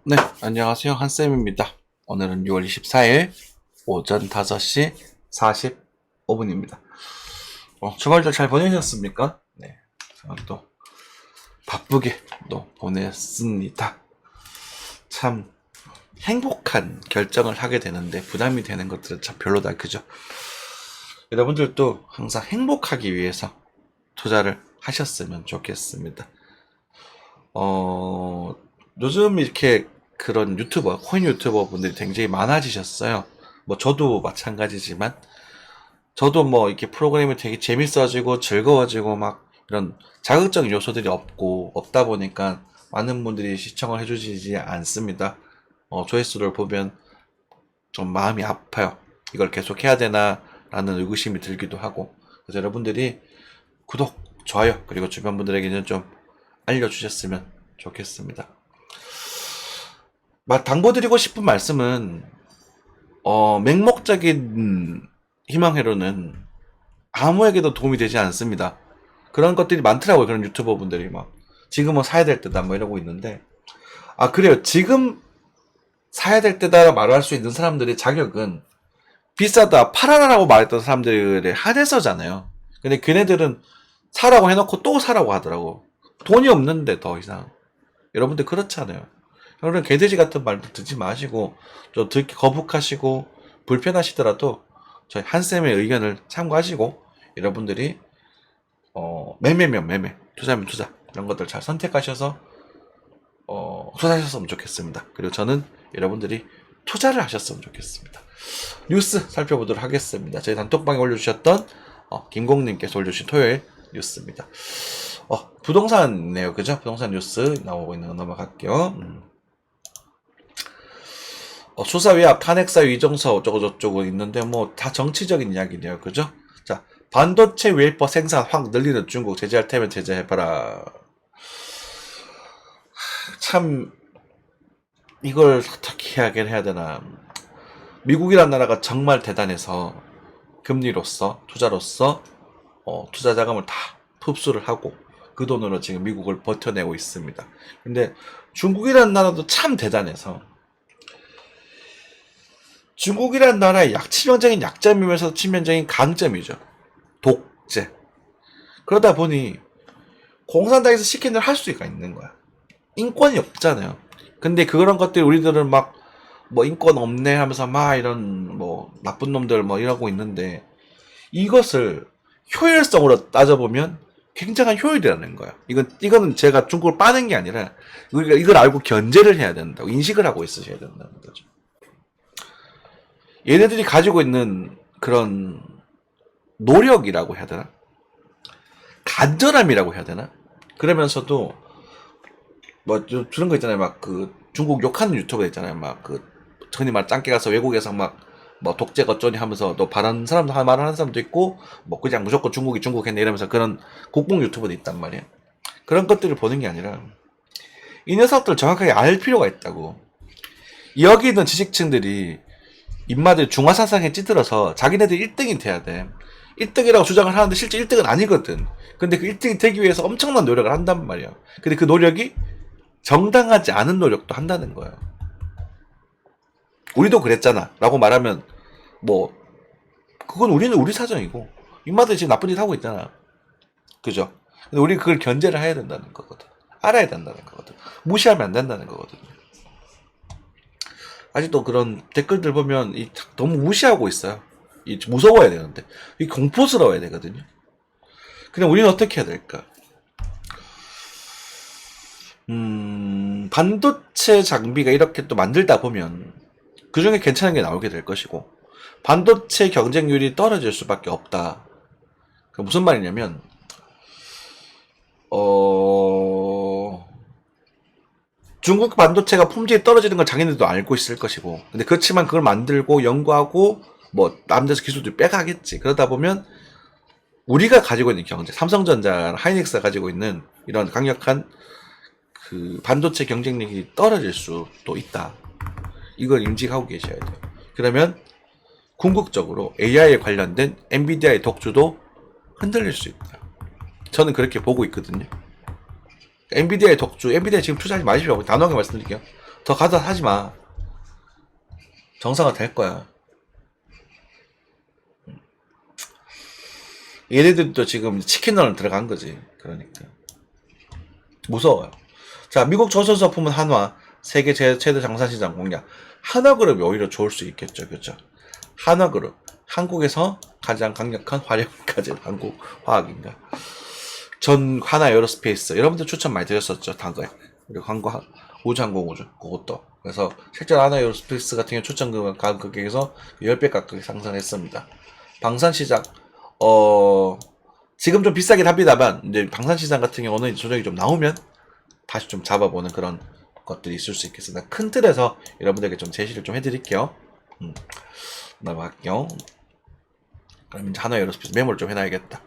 네, 안녕하세요. 한쌤입니다. 오늘은 6월 24일 오전 5시 45분입니다. 주말들 잘 보내셨습니까? 네, 저는 또 바쁘게 또 보냈습니다. 참 행복한 결정을 하게 되는데 부담이 되는 것들은 참 별로다, 그죠? 여러분들도 항상 행복하기 위해서 투자를 하셨으면 좋겠습니다. 요즘 이렇게 그런 유튜버, 코인 유튜버 분들이 굉장히 많아지셨어요. 뭐 저도 마찬가지지만 저도 뭐 이렇게 프로그램이 되게 재밌어지고 즐거워지고 막 이런 자극적인 요소들이 없다 보니까 많은 분들이 시청을 해주시지 않습니다. 조회수를 보면 좀 마음이 아파요. 이걸 계속 해야 되나 라는 의구심이 들기도 하고. 그래서 여러분들이 구독, 좋아요, 그리고 주변 분들에게는 좀 알려주셨으면 좋겠습니다. 당부드리고 싶은 말씀은 맹목적인 희망회로는 아무에게도 도움이 되지 않습니다. 그런 것들이 많더라고요. 그런 유튜버 분들이 막 지금은 사야 될 때다 뭐 이러고 있는데, 그래요. 지금 사야 될 때다 말할 수 있는 사람들의 자격은 비싸다 팔아라라고 말했던 사람들의 한해서잖아요. 근데 걔네들은 사라고 해놓고 또 사라고 하더라고. 돈이 없는데 더 이상. 여러분들 그렇잖아요. 그런 개돼지 같은 말도 듣지 마시고 좀 듣기 거북하시고 불편하시더라도 저희 한쌤의 의견을 참고하시고 여러분들이 매매면 매매, 투자면 투자 이런 것들 잘 선택하셔서 투자하셨으면 좋겠습니다. 그리고 저는 여러분들이 투자를 하셨으면 좋겠습니다. 뉴스 살펴보도록 하겠습니다. 저희 단톡방에 올려주셨던 김공님께서 올려주신 토요일 뉴스입니다. 부동산이네요. 그죠? 부동산 뉴스 나오고 있는 거 넘어갈게요. 수사 위압, 탄핵사 위정서 어쩌고저쩌고 있는데 뭐 다 정치적인 이야기네요. 그죠? 자, 반도체 웨이퍼 생산 확 늘리는 중국 제재할 테면 제재해봐라. 참 이걸 어떻게 해야 되나. 미국이란 나라가 정말 대단해서 금리로서 투자로서 투자 자금을 다 흡수를 하고 그 돈으로 지금 미국을 버텨내고 있습니다. 근데 중국이란 나라도 참 대단해서 중국이란 나라의 치명적인 약점이면서 치명적인 강점이죠. 독재. 그러다 보니 공산당에서 시킨 대로 할 수가 있는 거야. 인권이 없잖아요. 근데 그런 것들이 우리들은 막 뭐 인권 없네 하면서 막 이런 뭐 나쁜 놈들 뭐 이러고 있는데 이것을 효율성으로 따져보면 굉장한 효율이라는 거야. 이거는 제가 중국을 빠는 게 아니라 우리가 이걸 알고 견제를 해야 된다고 인식을 하고 있으셔야 된다는 거죠. 얘네들이 가지고 있는 그런 노력이라고 해야 되나? 간절함이라고 해야 되나? 그러면서도 뭐 그런 거 있잖아요. 막 그 중국 욕하는 유튜버 있잖아요. 막 그 흔히 말 짱깨 가서 외국에서 막 뭐 독재가 어쩌니 하면서 또 바라는 사람도 말하는 사람도 있고 뭐 그냥 무조건 중국이 중국했네 이러면서 그런 국뽕 유튜버도 있단 말이에요. 그런 것들을 보는 게 아니라 이 녀석들 정확하게 알 필요가 있다고. 여기 있는 지식층들이 입맛을 중화사상에 찌들어서 자기네들 1등이 돼야 돼. 1등이라고 주장을 하는데 실제 1등은 아니거든. 근데 그 1등이 되기 위해서 엄청난 노력을 한단 말이야. 근데 그 노력이 정당하지 않은 노력도 한다는 거예요. 우리도 그랬잖아 라고 말하면 뭐 그건 우리는 우리 사정이고 입맛에 지금 나쁜 짓 하고 있잖아. 그죠? 근데 우리 그걸 견제를 해야 된다는 거거든. 알아야 된다는 거거든. 무시하면 안 된다는 거거든. 아직도 그런 댓글들 보면 너무 무시하고 있어요. 무서워야 되는데 공포스러워야 되거든요. 그냥 우리는 어떻게 해야 될까? 반도체 장비가 이렇게 또 만들다 보면 그 중에 괜찮은 게 나오게 될 것이고 반도체 경쟁률이 떨어질 수밖에 없다. 그 무슨 말이냐면 중국 반도체가 품질이 떨어지는 건 자기네들도 알고 있을 것이고 근데 그렇지만 그걸 만들고 연구하고 뭐 남대에서 기술도 빼가겠지. 그러다 보면 우리가 가지고 있는 경제, 삼성전자, 하이닉스가 가지고 있는 이런 강력한 그 반도체 경쟁력이 떨어질 수도 있다. 이걸 인식하고 계셔야 돼요. 그러면 궁극적으로 AI에 관련된 엔비디아의 독주도 흔들릴 수 있다. 저는 그렇게 보고 있거든요. 엔비디아의 독주, 엔비디아 지금 투자하지 마십시오. 단호하게 말씀드릴게요. 더 가다 하지 마. 정상화 될 거야. 얘네들도 지금 치킨런을 들어간 거지. 그러니까 무서워요. 자, 미국 조선소품은 한화 세계 최대 장사시장 공략. 한화그룹이 오히려 좋을 수 있겠죠, 그렇죠? 한화그룹 한국에서 가장 강력한 화력을 가진 한국화학인가. 전 하나 에어로스페이스 여러분들 추천 많이 드렸었죠, 단거에. 그리고 우주항공 그것도. 그래서 실제로 하나 에어로스페이스 같은 경우 추천 가격에서 10배 가까이 상승했습니다. 방산시장 지금 좀 비싸긴 합니다만 이제 방산시장 같은 경우는 조정이 좀 나오면 다시 좀 잡아보는 그런 것들이 있을 수 있겠습니다. 큰 틀에서 여러분들에게 좀 제시를 좀 해드릴게요. 넘어갈게요. 그럼 이제 하나 에어로스페이스 메모를 좀 해놔야겠다.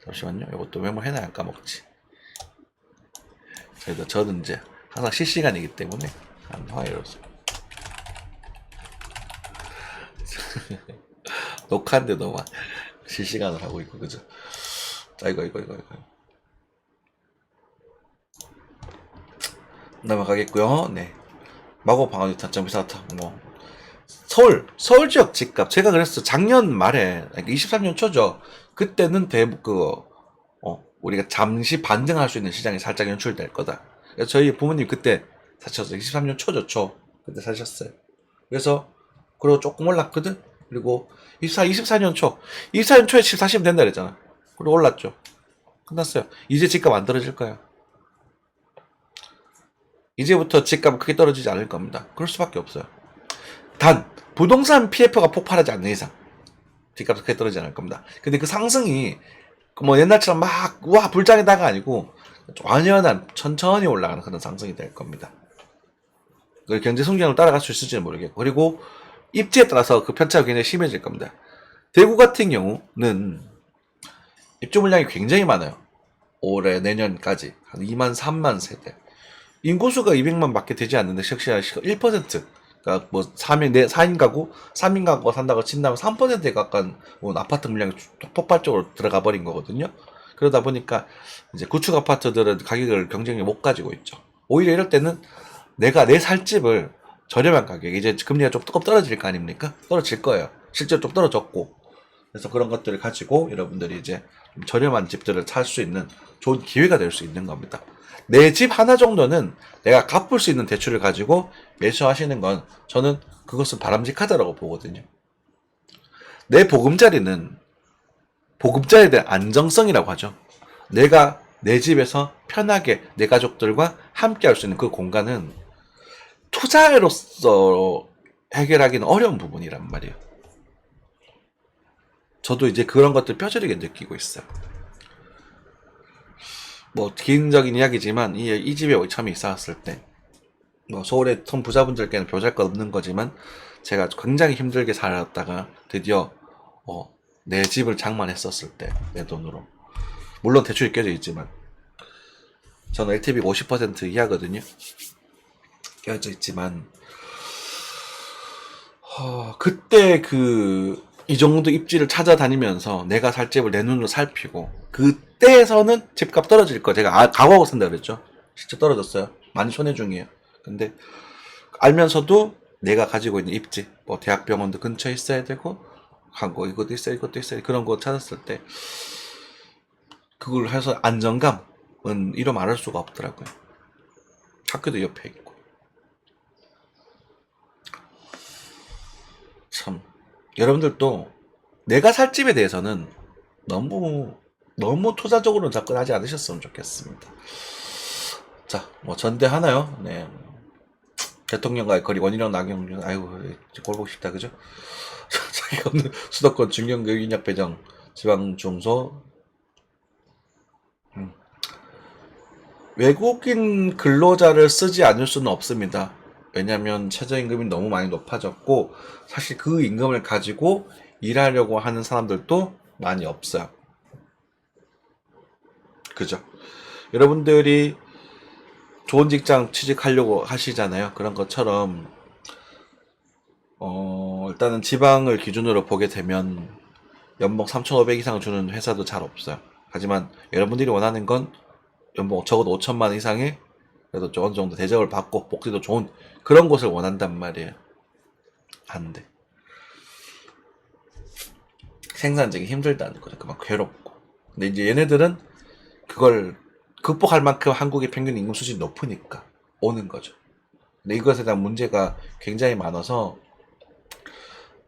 잠시만요. 이것도 메모 해놔야 안 까먹지. 저는 이제 항상 실시간이기 때문에 한화 에어로스페이스 녹화인데도 막 실시간을 하고 있고, 그죠? 자, 이거. 넘어가겠고요. 네. 마고 방어력 타점 비싸다. 뭐 서울 지역 집값 제가 그랬어. 작년 말에 23년 초죠. 그때는 우리가 잠시 반등할 수 있는 시장이 살짝 연출될 거다. 그래서 저희 부모님 그때 사셨어요. 23년 초죠, 초. 그때 사셨어요. 그래서 그리고 조금 올랐거든. 그리고 24년 초에 집 사시면 된다 그랬잖아. 그리고 올랐죠. 끝났어요. 이제 집값 안 떨어질 거예요. 이제부터 집값은 크게 떨어지지 않을 겁니다. 그럴 수밖에 없어요. 단 부동산 PF가 폭발하지 않는 이상 집값은 크게 떨어지지 않을 겁니다. 근데 그 상승이 뭐 옛날처럼 막 우와 불장이다가 아니고 완연한 천천히 올라가는 그런 상승이 될 겁니다. 그 경제 성장을 따라갈 수 있을지는 모르겠고, 그리고 입지에 따라서 그 편차가 굉장히 심해질 겁니다. 대구 같은 경우는 입주 물량이 굉장히 많아요. 올해 내년까지 한 2만 3만 세대. 인구수가 200만 밖에 되지 않는데 섹시한 1%. 그러니까 뭐 4인 가구, 3인 가구가 산다고 친다면 3%에 가까운 아파트 물량이 폭발적으로 들어가 버린 거거든요. 그러다 보니까 이제 구축 아파트들은 가격을 경쟁력이 못 가지고 있죠. 오히려 이럴 때는 내가 내 살 집을 저렴한 가격에, 이제 금리가 좀 조금 떨어질 거 아닙니까? 떨어질 거예요. 실제로 좀 떨어졌고. 그래서 그런 것들을 가지고 여러분들이 이제 좀 저렴한 집들을 살 수 있는 좋은 기회가 될 수 있는 겁니다. 내 집 하나 정도는 내가 갚을 수 있는 대출을 가지고 매수하시는 건 저는 그것은 바람직하다라고 보거든요. 내 보금자리에 대한 안정성이라고 하죠. 내가 내 집에서 편하게 내 가족들과 함께 할 수 있는 그 공간은 투자로서 해결하기는 어려운 부분이란 말이에요. 저도 이제 그런 것들 뼈저리게 느끼고 있어요. 뭐 개인적인 이야기지만 이 집에 처음에 이사 왔을 때 뭐 서울의 통 부자분들께는 표시할 것 없는 거지만 제가 굉장히 힘들게 살았다가 드디어 내 집을 장만했었을 때 내 돈으로, 물론 대출이 껴져 있지만 저는 LTV가 50% 이하거든요. 껴져 있지만 그때 이 정도 입지를 찾아다니면서 내가 살 집을 내 눈으로 살피고, 그때에서는 집값 떨어질 거 제가 각오하고 산다 그랬죠. 진짜 떨어졌어요. 많이 손해 중이에요. 근데 알면서도 내가 가지고 있는 입지, 뭐 대학병원도 근처에 있어야 되고 한국 이것도 있어야 그런 거 찾았을 때 그걸 해서 안정감은 이루 말할 수가 없더라고요. 학교도 옆에 있고. 참 여러분들도 내가 살 집에 대해서는 너무 투자적으로 접근하지 않으셨으면 좋겠습니다. 자, 뭐 전대하나요? 네. 대통령과의 거리, 원희룡, 나경원, 아이고 꼴 보기 싶다, 그죠? 자기가 없는 수도권 중견교육 인력 배정, 지방 중소. 외국인 근로자를 쓰지 않을 수는 없습니다. 왜냐하면 최저임금이 너무 많이 높아졌고, 사실 그 임금을 가지고 일하려고 하는 사람들도 많이 없어요. 그죠? 여러분들이 좋은 직장 취직하려고 하시잖아요. 그런 것처럼 일단은 지방을 기준으로 보게 되면 연봉 3,500 이상 주는 회사도 잘 없어요. 하지만 여러분들이 원하는 건 연봉 적어도 5천만 이상의 그래도 어느 정도 대접을 받고 복지도 좋은 그런 곳을 원한단 말이에요. 안 돼. 생산적이 힘들다는 거죠. 그만 괴롭고. 근데 이제 얘네들은 그걸 극복할 만큼 한국의 평균 임금 수준이 높으니까 오는 거죠. 근데 이것에 대한 문제가 굉장히 많아서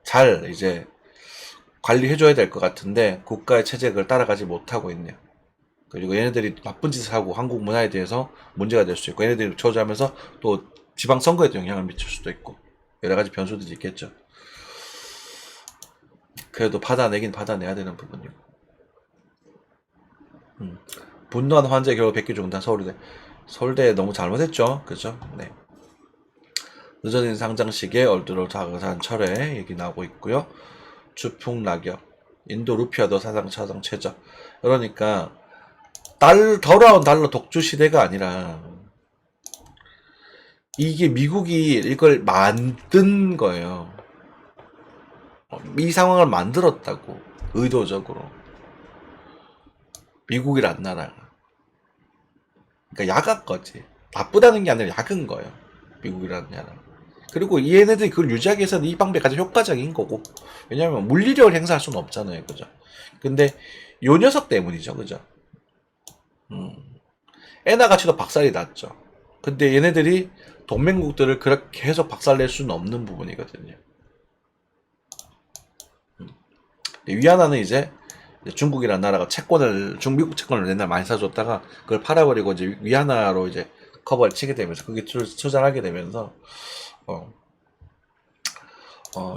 잘 이제 관리해줘야 될 것 같은데 국가의 체제가 그걸 따라가지 못하고 있네요. 그리고 얘네들이 나쁜 짓을 하고 한국 문화에 대해서 문제가 될 수 있고 얘네들이 저주하면서 또 지방선거에도 영향을 미칠 수도 있고 여러 가지 변수들이 있겠죠. 그래도 받아내긴 받아내야 되는 부분이고. 분노한 환자의 결국 백기중단 서울대. 서울대 너무 잘못했죠. 그죠? 네. 늦어진 상장식에 얼두로 다그산 철회 얘기 나오고 있고요. 주풍낙엽. 인도 루피아도 사상 차상 최저. 그러니까 돌아온 달러 독주 시대가 아니라 이게 미국이 이걸 만든 거예요. 이 상황을 만들었다고 의도적으로 미국이란 나라가. 그러니까 약한 거지. 나쁘다는 게 아니라 약한 거예요. 미국이라는 나라. 그리고 얘네들이 그걸 유지하기 위해서는 이 방법이 가장 효과적인 거고. 왜냐하면 물리력을 행사할 수는 없잖아요. 그죠? 근데 요 녀석 때문이죠. 그죠? 에나 가치도 박살이 났죠. 근데 얘네들이 동맹국들을 그렇게 해서 박살낼 수는 없는 부분이거든요. 위안화는 이제 중국이라는 나라가 미국 채권을 옛날 많이 사줬다가 그걸 팔아버리고 이제 위안화로 이제 커버를 치게 되면서 그게 투자하게 되면서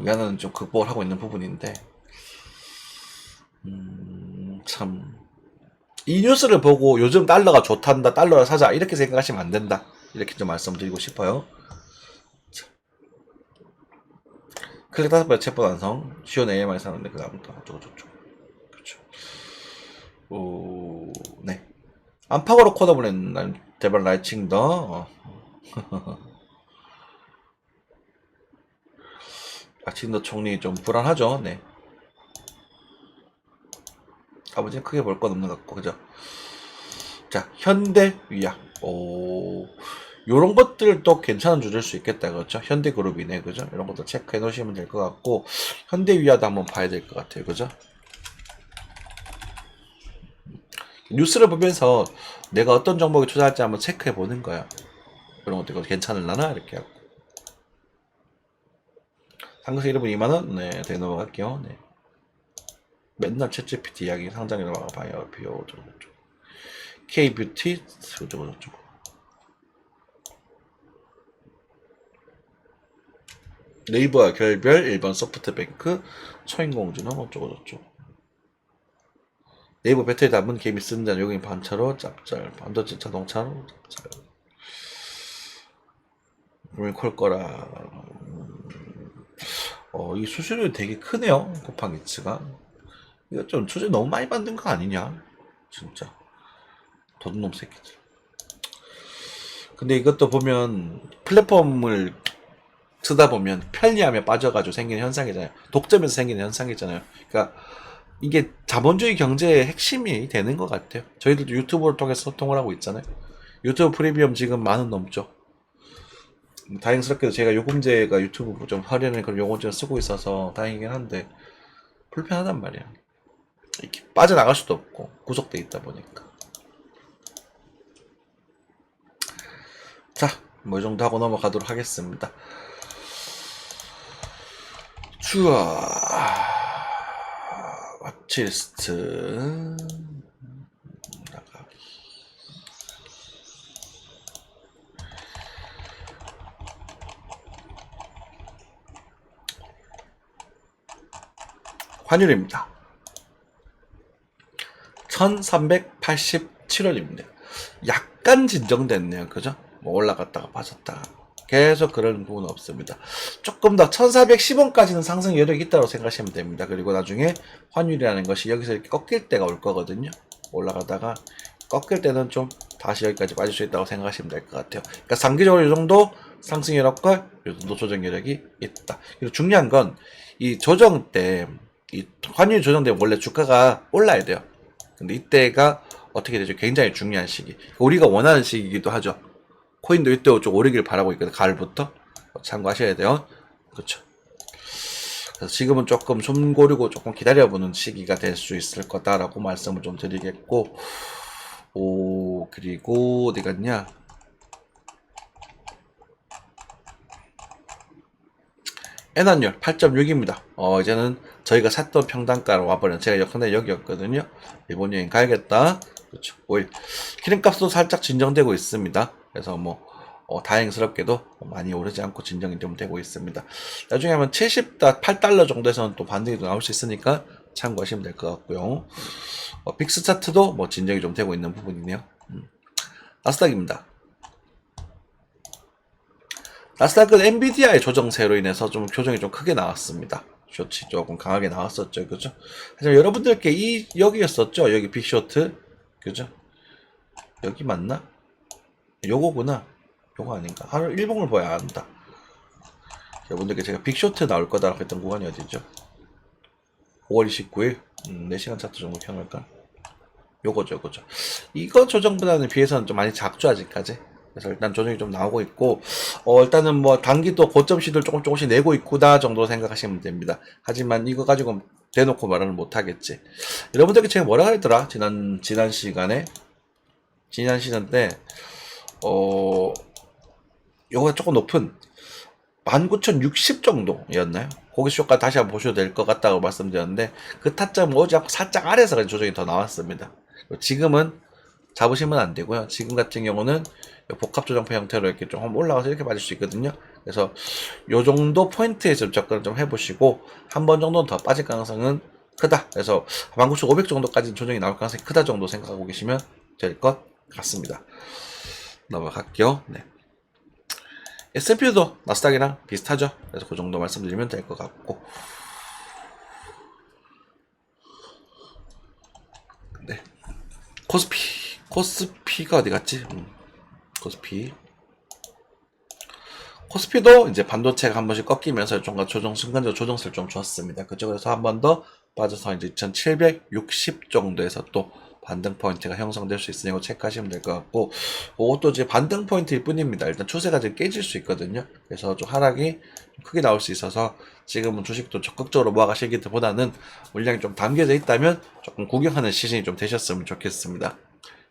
위안화는 좀 극복을 하고 있는 부분인데 참 이 뉴스를 보고 요즘 달러가 좋단다, 달러를 사자 이렇게 생각하시면 안 된다 이렇게 좀 말씀드리고 싶어요. 클릭 5번 체포 완성. 시온 AMI 사는데 그 다음부터 어쩌고저쩌고. 그렇죠. 네. 안팎으로 코더블린 대발 라이칭 더. 라이칭 더 총리 좀 불안하죠. 네. 아버지는 크게 볼 건 없는 것 같고, 그죠? 자, 현대 위약. 요런 것들도 괜찮은 주제일 수 있겠다, 그렇죠? 현대그룹이네, 그죠? 이런 것도 체크해 놓으시면 될 것 같고, 현대위아도 한번 봐야 될 것 같아요, 그죠? 뉴스를 보면서 내가 어떤 종목에 투자할지 한번 체크해 보는 거야. 이런 것도 이거 괜찮을라나? 이렇게 하고. 상승 1분 2만원? 네, 되게 넘어갈게요. 네. 맨날 챗GPT 이야기 상장이라고 봐요. 비오, 어쩌고저쩌고. K뷰티, 어쩌고저쩌고. 네이버와 결별, 일본 소프트뱅크, 초인공주는 어쩌고저쩌고. 네이버 배터리 담은 개미 쓰는 잔 요금 반차로 짭짤. 반도체 자동차로 짭짤. 콜 거라. 이 수수료 되게 크네요. 쿠팡이츠가. 이거 좀 수수료 너무 많이 받는 거 아니냐? 진짜. 도둑놈 새끼들. 근데 이것도 보면 플랫폼을 쓰다 보면 편리함에 빠져가지고 생기는 현상이잖아요. 독점에서 생기는 현상이잖아요. 그러니까 이게 자본주의 경제의 핵심이 되는 것 같아요. 저희들도 유튜브를 통해서 소통을 하고 있잖아요. 유튜브 프리미엄 지금 10,000원 넘죠. 다행스럽게도 제가 요금제가 유튜브 좀 할인을 그런 요금제를 쓰고 있어서 다행이긴 한데 불편하단 말이야. 이렇게 빠져나갈 수도 없고 구속돼 있다 보니까. 자, 뭐 이 정도 하고 넘어가도록 하겠습니다. 추아 와치리스트 나가기. 환율입니다. 1387원입니다. 약간 진정됐네요. 그죠? 뭐 올라갔다가 빠졌다가 계속 그런 부분은 없습니다. 조금 더 1410원까지는 상승 여력이 있다고 생각하시면 됩니다. 그리고 나중에 환율이라는 것이 여기서 이렇게 꺾일 때가 올 거거든요. 올라가다가 꺾일 때는 좀 다시 여기까지 빠질 수 있다고 생각하시면 될 것 같아요. 그러니까 장기적으로 이 정도 상승 여력과 이 정도 조정 여력이 있다. 그리고 중요한 건 이 조정 때, 이 환율 조정되면 원래 주가가 올라야 돼요. 근데 이때가 어떻게 되죠? 굉장히 중요한 시기. 우리가 원하는 시기이기도 하죠. 코인도 이때 좀 오르길 바라고 있거든, 가을부터. 참고하셔야 돼요. 그렇죠. 그래서 지금은 조금 숨 고르고 조금 기다려보는 시기가 될 수 있을 거다라고 말씀을 좀 드리겠고, 오, 그리고 어디 갔냐? 애난율 8.6입니다. 이제는 저희가 샀던 평단가로 와버린, 제가 역선에 여기였거든요. 일본 여행 가야겠다. 그렇죠. 5일. 기름값도 살짝 진정되고 있습니다. 그래서 뭐, 다행스럽게도 많이 오르지 않고 진정이 좀 되고 있습니다. 나중에 하면 78달러 정도에서는 또 반등이 또 나올 수 있으니까 참고하시면 될 것 같고요. 빅스 차트도 뭐 진정이 좀 되고 있는 부분이네요. 나스닥입니다. 나스닥은 엔비디아의 조정세로 인해서 좀 교정이 좀 크게 나왔습니다. 쇼트 조금 강하게 나왔었죠. 그죠? 하지만 여러분들께 여기였었죠. 여기 빅쇼트. 그죠? 여기 맞나? 요거구나. 요거 아닌가? 하루 일봉을 봐야 안다. 여러분들께 제가 빅쇼트 나올 거다라고 했던 구간이 어디죠? 5월 29일? 4시간 차트 정도 켜놓을까? 요거죠. 이거 조정보다는 비해서는 좀 많이 작죠, 아직까지. 그래서 일단 조정이 좀 나오고 있고, 일단은 뭐 단기도 고점 시들 조금씩 내고 있구나 정도 생각하시면 됩니다. 하지만 이거 가지고 대놓고 말은 못하겠지. 여러분들께 제가 뭐라 그랬더라? 지난 시간 때, 요거가 조금 높은 19,060 정도였나요? 거기 쇼가 다시 한번 보셔도 될 것 같다고 말씀드렸는데, 그 타점은 오지 않고 살짝 아래에서 조정이 더 나왔습니다. 지금은 잡으시면 안 되고요. 지금 같은 경우는 복합 조정표 형태로 이렇게 좀 올라가서 이렇게 맞을 수 있거든요. 그래서 요 정도 포인트에서 접근을 좀 해보시고, 한 번 정도는 더 빠질 가능성은 크다. 그래서 19,500 정도까지 조정이 나올 가능성이 크다 정도 생각하고 계시면 될 것 같습니다. 넘어갈게요. 네. S&P도 나스닥이랑 비슷하죠. 그래서 그 정도 말씀드리면 될 것 같고, 네. 코스피가 어디 갔지? 코스피도 이제 반도체가 한 번씩 꺾이면서 좀 순간적으로 조정세를 좀 줬습니다. 그죠? 그래서 한 번 더 빠져서 이제 2,760 정도에서 또 반등 포인트가 형성될 수 있으니까 체크하시면 될 것 같고, 그것도 이제 반등 포인트일 뿐입니다. 일단 추세가 지금 깨질 수 있거든요. 그래서 좀 하락이 좀 크게 나올 수 있어서 지금은 주식도 적극적으로 모아가시기보다는 물량이 좀 담겨져 있다면 조금 구경하는 시즌이 좀 되셨으면 좋겠습니다.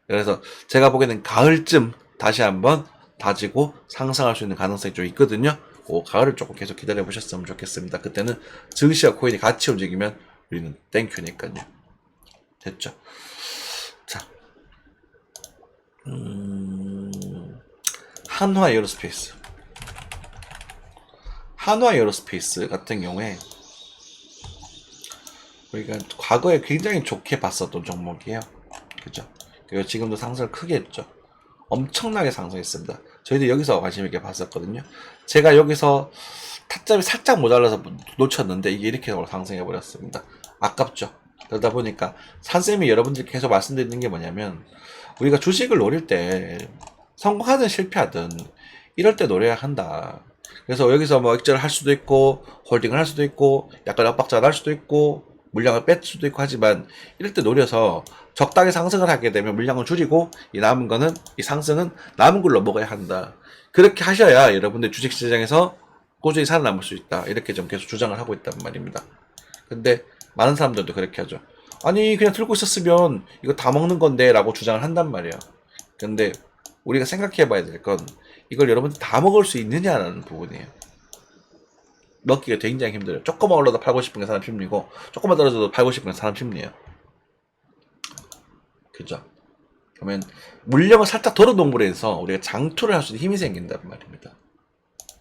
그래서 제가 보기에는 가을쯤 다시 한번 다지고 상승할 수 있는 가능성이 좀 있거든요. 그 가을을 조금 계속 기다려 보셨으면 좋겠습니다. 그때는 증시와 코인이 같이 움직이면 우리는 땡큐니까요. 됐죠? 자, 한화 에어로스페이스. 한화 에어로스페이스 같은 경우에 우리가 과거에 굉장히 좋게 봤었던 종목이에요. 그죠? 그리고 지금도 상승을 크게 했죠. 엄청나게 상승했습니다. 저희도 여기서 관심 있게 봤었거든요. 제가 여기서 타점이 살짝 모자라서 놓쳤는데 이게 이렇게 상승해 버렸습니다. 아깝죠. 그러다 보니까 산쌤이 여러분들께 계속 말씀드리는 게 뭐냐면, 우리가 주식을 노릴 때 성공하든 실패하든 이럴 때 노려야 한다. 그래서 여기서 뭐 액자를 할 수도 있고 홀딩을 할 수도 있고 약간 압박자를 할 수도 있고 물량을 뺄 수도 있고 하지만, 이럴 때 노려서 적당히 상승을 하게 되면 물량을 줄이고 이 남은 거는, 이 상승은 남은 걸로 먹어야 한다. 그렇게 하셔야 여러분들 주식시장에서 꾸준히 살아남을 수 있다. 이렇게 좀 계속 주장을 하고 있단 말입니다. 근데 많은 사람들도 그렇게 하죠. 아니 그냥 들고 있었으면 이거 다 먹는 건데 라고 주장을 한단 말이에요. 근데 우리가 생각해 봐야 될 건, 이걸 여러분들 다 먹을 수 있느냐라는 부분이에요. 먹기가 굉장히 힘들어요. 조금만 올라도 팔고 싶은 게 사람 심리고, 조금만 떨어져도 팔고 싶은 게 사람 심리예요. 그죠? 그러면 물량을 살짝 덜어 놓음으로 해서 우리가 장투를 할 수 있는 힘이 생긴단 말입니다.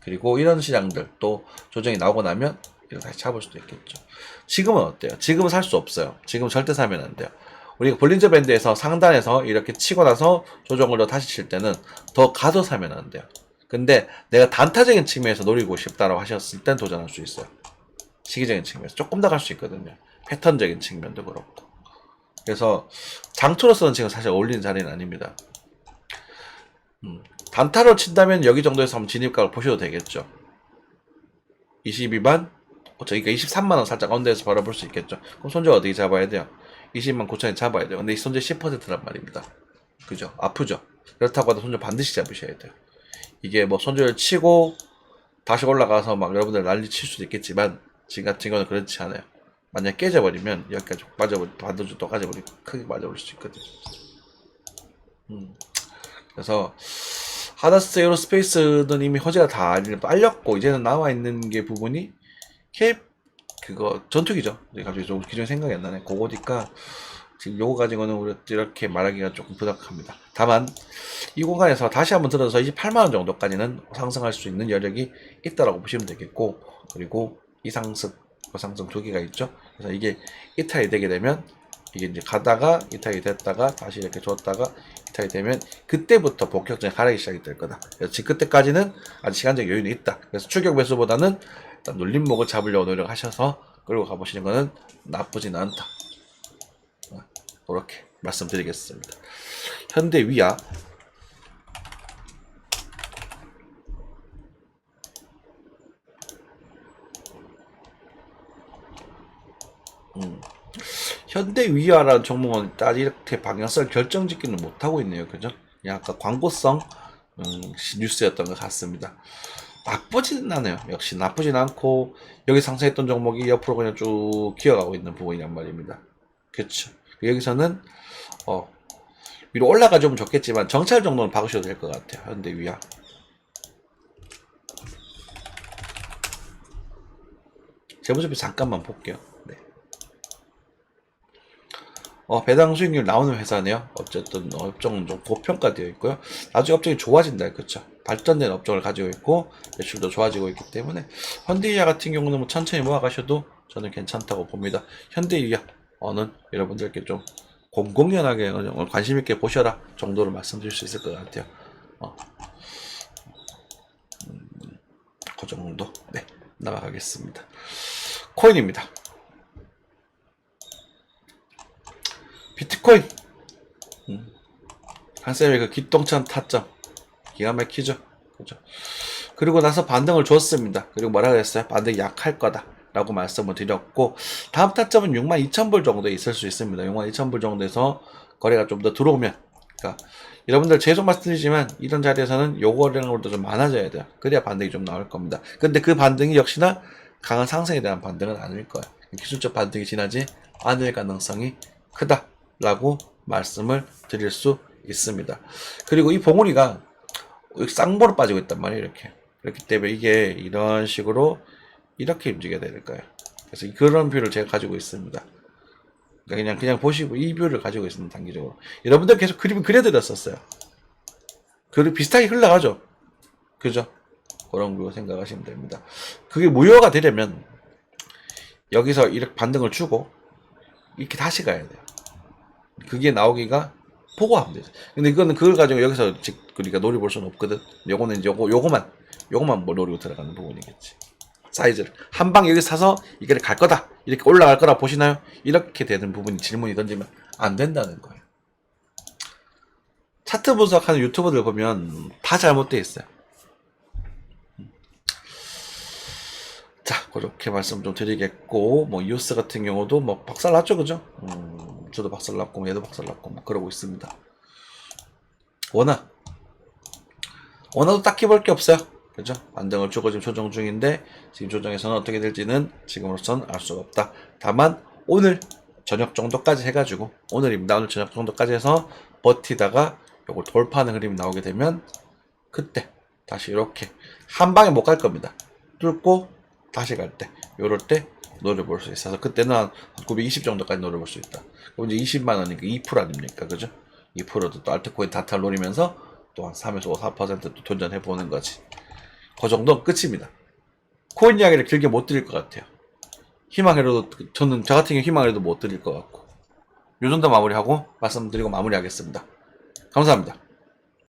그리고 이런 시장들 또 조정이 나오고 나면 이거 다시 잡을 수도 있겠죠. 지금은 어때요? 지금은 살 수 없어요. 지금 절대 사면 안 돼요. 우리가 볼린저 밴드에서 상단에서 이렇게 치고 나서 조정을 다시 칠 때는 더 가서 사면 안 돼요. 근데 내가 단타적인 측면에서 노리고 싶다라고 하셨을 땐 도전할 수 있어요. 시기적인 측면에서 조금 더 갈 수 있거든요. 패턴적인 측면도 그렇고. 그래서 장투로서는 지금 사실 어울리는 자리는 아닙니다. 단타로 친다면 여기 정도에서 한번 진입각을 보셔도 되겠죠. 22만, 그러니까 23만원 살짝 언더에서 바라볼 수 있겠죠. 그럼 손절 어떻게 잡아야 돼요? 20만 9천에 잡아야 돼요. 근데 이 손절 10%란 말입니다. 그죠? 아프죠? 그렇다고 해도 손절 반드시 잡으셔야 돼요. 이게 뭐 손절을 치고 다시 올라가서 막 여러분들 난리 칠 수도 있겠지만 지금 같은 경우는 그렇지 않아요. 만약 깨져버리면 여기까지 반도주 또 빠져버리고 크게 빠져버릴 수 있거든. 그래서 하다스 에어로스페이스는 이미 허재가 다 빨렸고 이제는 남아있는 게 부분이 그거 전투기죠. 갑자기 좀 기존에 생각이 안 나네. 그거니까 지금 요거 가지고는 우리 이렇게 말하기가 조금 부담합니다. 다만 이 공간에서 다시 한번 들어서 28만원 정도까지는 상승할 수 있는 여력이 있다라고 보시면 되겠고, 그리고 이상승, 고상승 두 개가 있죠. 그래서 이게 이탈이 되게 되면 이게 이제 가다가 이탈이 됐다가 다시 이렇게 줬다가 이탈이 되면 그때부터 본격적인 하락이 시작이 될 거다. 그래서 지금 그때까지는 아직 시간적 여유는 있다. 그래서 추격 매수보다는 일단 눌림목을 잡으려고 노력하셔서 끌고 가보시는 거는 나쁘진 않다. 그렇게 말씀드리겠습니다. 현대위아 현대위아라는 종목은 딱 이렇게 방향성을 결정짓기는 못하고 있네요. 그죠? 약간 광고성 뉴스였던 것 같습니다. 나쁘진 않아요. 역시 나쁘진 않고 여기 상승했던 종목이 옆으로 그냥 쭉 기어가고 있는 부분이란 말입니다. 그렇죠. 여기서는 위로 올라가주면 좋겠지만 정찰 정도는 박으셔도 될 것 같아요. 현대위아 재무제표 잠깐만 볼게요. 네. 배당 수익률 나오는 회사네요. 어쨌든 업종은 좀 고평가되어 있고요. 나중에 업종이 좋아진다. 그쵸? 발전된 업종을 가지고 있고 매출도 좋아지고 있기 때문에 현대위아 같은 경우는 뭐 천천히 모아가셔도 저는 괜찮다고 봅니다. 현대위아는 여러분들께 좀 공공연하게 관심 있게 보셔라 정도로 말씀드릴 수 있을 것 같아요. 그 정도. 네, 나가겠습니다. 코인입니다. 비트코인 한쌤의 그 기똥찬 타점 기가 막히죠. 그죠? 그리고 나서 반등을 줬습니다. 그리고 뭐라 그랬어요? 반등이 약할 거다 라고 말씀을 드렸고, 다음 타점은 62,000불 정도에 있을 수 있습니다. 62,000불 정도에서 거래가 좀 더 들어오면, 그러니까 여러분들 계속 말씀드리지만 이런 자리에서는 요거량으로도 좀 많아져야 돼요. 그래야 반등이 좀 나올 겁니다. 근데 그 반등이 역시나 강한 상승에 대한 반등은 아닐 거예요. 기술적 반등이 지나지 않을 가능성이 크다 라고 말씀을 드릴 수 있습니다. 그리고 이 봉우리가 쌍보로 빠지고 있단 말이에요. 이렇게. 그렇기 때문에 이게 이런 식으로 이렇게 움직여야 될 거예요. 그래서 그런 뷰를 제가 가지고 있습니다. 그냥 보시고 이 뷰를 가지고 있습니다. 단기적으로. 여러분들 계속 그림을 그려드렸었어요. 그리고 비슷하게 흘러가죠. 그죠? 그런 뷰 생각하시면 됩니다. 그게 무효가 되려면 여기서 이렇게 반등을 주고 이렇게 다시 가야 돼요. 그게 나오기가 보고 하면 되죠. 근데 이거는 그걸 가지고 여기서 그러니까 노려볼 수는 없거든. 요거는 이제 요거만 뭐 노리고 들어가는 부분이겠지. 사이즈를 한 방 여기 사서 이게 갈 거다 이렇게 올라갈 거라 보시나요? 이렇게 되는 부분이 질문이 던지면 안 된다는 거예요. 차트 분석하는 유튜버들 보면 다 잘못되어 있어요. 자, 그렇게 말씀 좀 드리겠고, 뭐 이오스 같은 경우도 뭐 박살났죠, 그죠? 저도 박살났고 얘도 박살났고 뭐 그러고 있습니다. 원화도 딱히 볼 게 없어요. 그죠? 반등을 주고 지금 조정 중인데 지금 조정에서는 어떻게 될지는 지금으로선 알 수가 없다. 다만 오늘 저녁 정도까지 해가지고 오늘입니다. 오늘 저녁 정도까지 해서 버티다가 요걸 돌파하는 흐름이 나오게 되면 그때 다시 이렇게 한 방에 못 갈 겁니다. 뚫고 다시 갈 때 요럴 때 노려볼 수 있어서 그때는 한 920 정도까지 노려볼 수 있다. 그럼 이제 20만원이니까 2% 아닙니까? 그죠? 2%도 또 알트코인 다탈 노리면서 또 한 3에서 4%또 도전해 보는 거지. 그 정도는 끝입니다. 코인 이야기를 길게 못 드릴 것 같아요. 희망해도 저는 저 같은 경우 희망해도 못 드릴 것 같고 요 정도 마무리하고 말씀드리고 마무리하겠습니다. 감사합니다.